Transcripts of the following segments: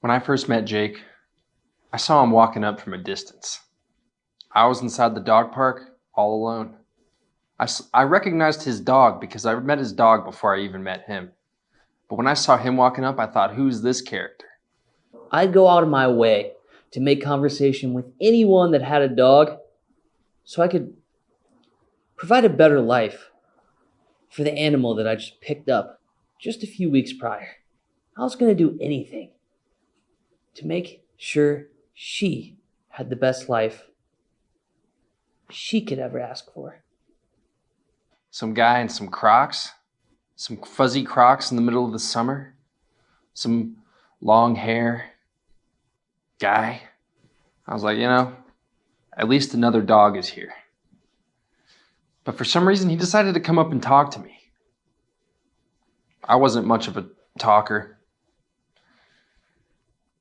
When I first met Jake, I saw him walking up from a distance. I was inside the dog park, all alone. I recognized his dog because I met his dog before I even met him. But when I saw him walking up, I thought, who's this character? I'd go out of my way to make conversation with anyone that had a dog so I could provide a better life for the animal that I just picked up just a few weeks prior. I was going to do anything to make sure she had the best life she could ever ask for. Some guy in some Crocs, some fuzzy Crocs in the middle of the summer, some long hair guy. I was like, at least another dog is here. But for some reason, he decided to come up and talk to me. I wasn't much of a talker,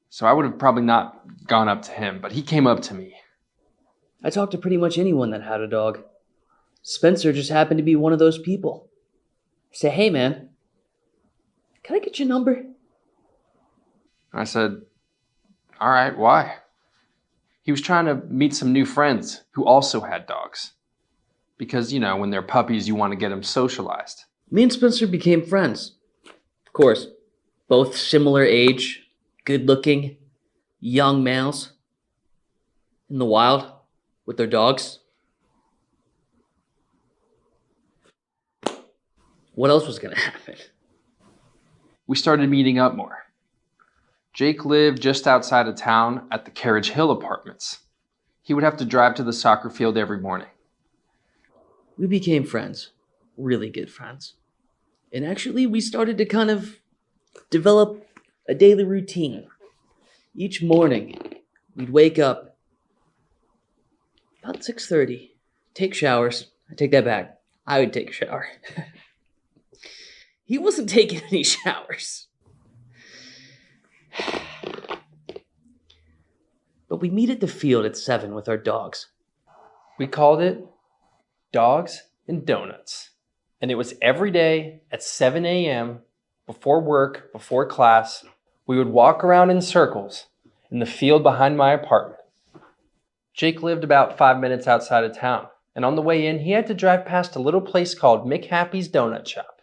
so I would have probably not gone up to him, but he came up to me. I talked to pretty much anyone that had a dog. Spencer just happened to be one of those people. Say, hey man, can I get your number? I said, all right, why? He was trying to meet some new friends who also had dogs. Because, when they're puppies, you want to get them socialized. Me and Spencer became friends. Of course, both similar age, good-looking, young males in the wild with their dogs. What else was going to happen? We started meeting up more. Jake lived just outside of town at the Carriage Hill Apartments. He would have to drive to the soccer field every morning. We became friends, really good friends. And actually, we started to kind of develop a daily routine. Each morning, we'd wake up about 6:30, take showers. I take that back. I would take a shower. He wasn't taking any showers. But we meet at the field at 7 with our dogs. We called it Dogs and Donuts. And it was every day at 7 a.m., before work, before class. We would walk around in circles in the field behind my apartment. Jake lived about 5 minutes outside of town, and on the way in, he had to drive past a little place called Mick Happy's Donut Shop,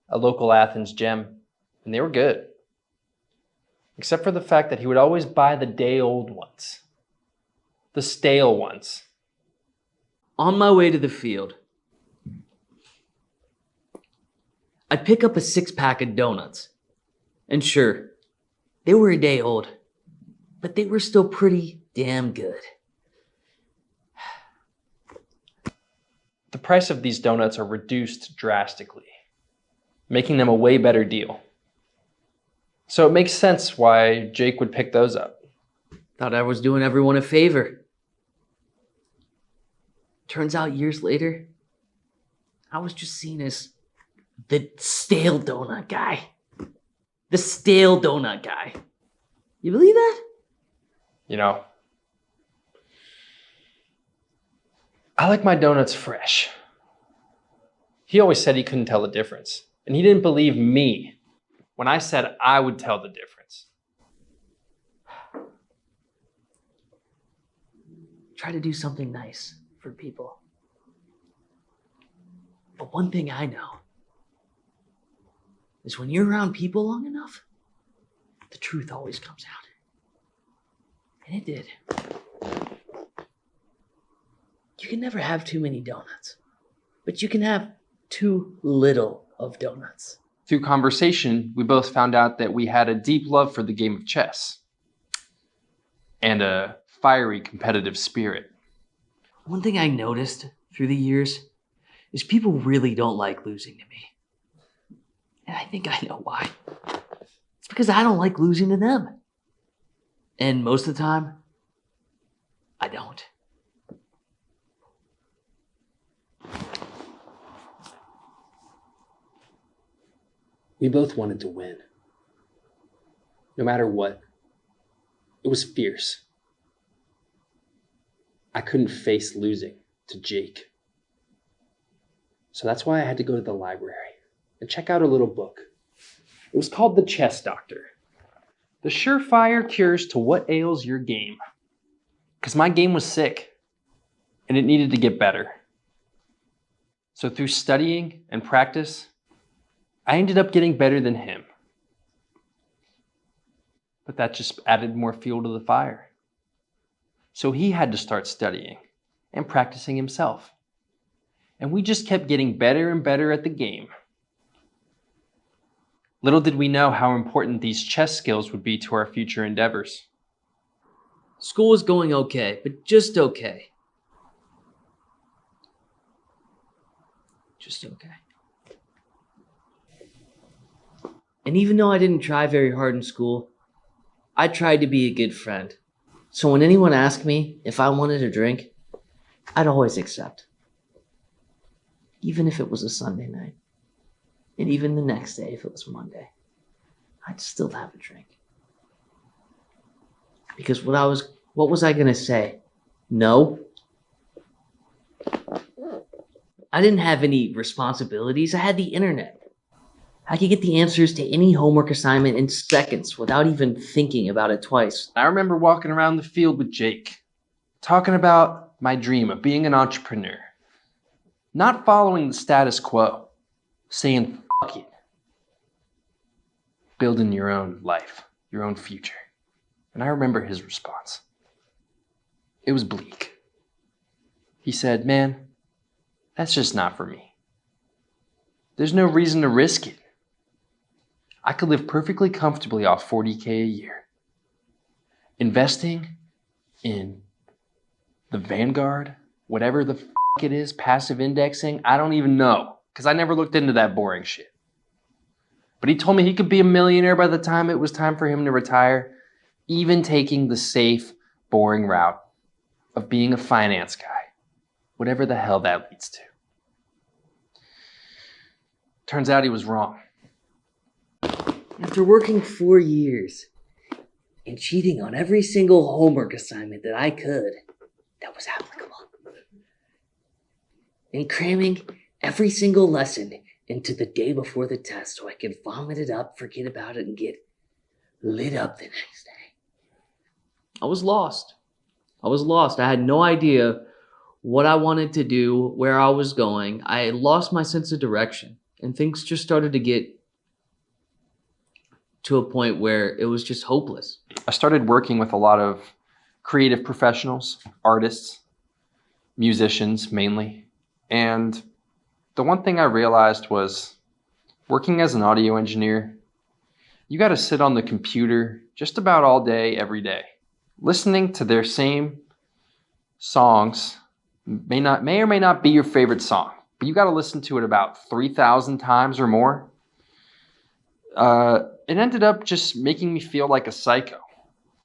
a local Athens gem, and they were good. Except for the fact that he would always buy the day-old ones, the stale ones. On my way to the field, I'd pick up a 6-pack of donuts. And sure, they were a day old, but they were still pretty damn good. The price of these donuts are reduced drastically, making them a way better deal. So it makes sense why Jake would pick those up. Thought I was doing everyone a favor. Turns out years later, I was just seen as the stale donut guy. The stale donut guy. You believe that? I like my donuts fresh. He always said he couldn't tell the difference, and he didn't believe me when I said I would tell the difference. Try to do something nice for people. But one thing I know is when you're around people long enough, the truth always comes out. And it did. You can never have too many donuts, but you can have too little of donuts. Through conversation, we both found out that we had a deep love for the game of chess and a fiery competitive spirit. One thing I noticed through the years is people really don't like losing to me. And I think I know why. It's because I don't like losing to them. And most of the time, I don't. We both wanted to win. No matter what. It was fierce. I couldn't face losing to Jake. So that's why I had to go to the library and check out a little book. It was called The Chess Doctor. The surefire cures to what ails your game. Because my game was sick, and it needed to get better. So through studying and practice, I ended up getting better than him. But that just added more fuel to the fire. So he had to start studying and practicing himself. And we just kept getting better and better at the game. Little did we know how important these chess skills would be to our future endeavors. School was going okay, but just okay. Just okay. And even though I didn't try very hard in school, I tried to be a good friend. So when anyone asked me if I wanted a drink, I'd always accept. Even if it was a Sunday night. And even the next day if it was Monday. I'd still have a drink. Because what was I gonna say? No? I didn't have any responsibilities. I had the internet. I could get the answers to any homework assignment in seconds without even thinking about it twice. I remember walking around the field with Jake, talking about my dream of being an entrepreneur. Not following the status quo, saying fuck it. Building your own life, your own future. And I remember his response. It was bleak. He said, man, that's just not for me. There's no reason to risk it. I could live perfectly comfortably off $40K a year. Investing in the Vanguard, whatever the it is, passive indexing, I don't even know, because I never looked into that boring shit. But he told me he could be a millionaire by the time it was time for him to retire, even taking the safe, boring route of being a finance guy, whatever the hell that leads to. Turns out he was wrong. After working 4 years and cheating on every single homework assignment that I could, that was applicable, and cramming every single lesson into the day before the test so I could vomit it up, forget about it, and get lit up the next day. I was lost. I had no idea what I wanted to do, where I was going. I lost my sense of direction, and things just started to get to a point where it was just hopeless. I started working with a lot of creative professionals, artists, musicians mainly. And the one thing I realized was working as an audio engineer, you got to sit on the computer just about all day, every day. Listening to their same songs may or may not be your favorite song, but you got to listen to it about 3,000 times or more. It ended up just making me feel like a psycho.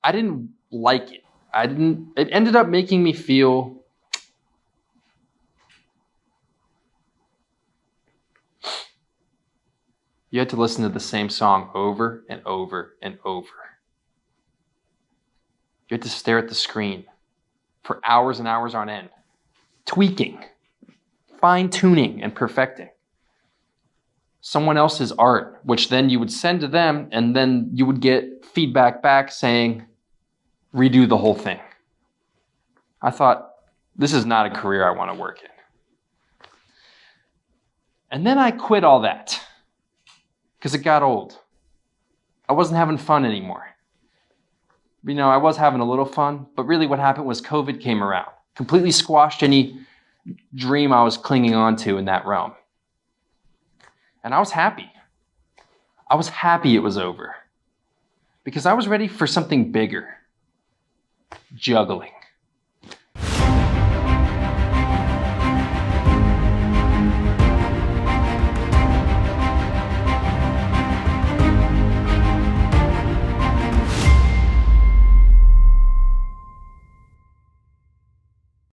I didn't like it. It ended up making me feel you had to listen to the same song over and over and over. You had to stare at the screen for hours and hours on end, tweaking, fine-tuning, and perfecting someone else's art, which then you would send to them, and then you would get feedback back saying, redo the whole thing. I thought, this is not a career I want to work in. And then I quit all that because it got old. I wasn't having fun anymore. You know, I was having a little fun, but really what happened was COVID came around, completely squashed any dream I was clinging on to in that realm. And I was happy. I was happy it was over because I was ready for something bigger. Juggling.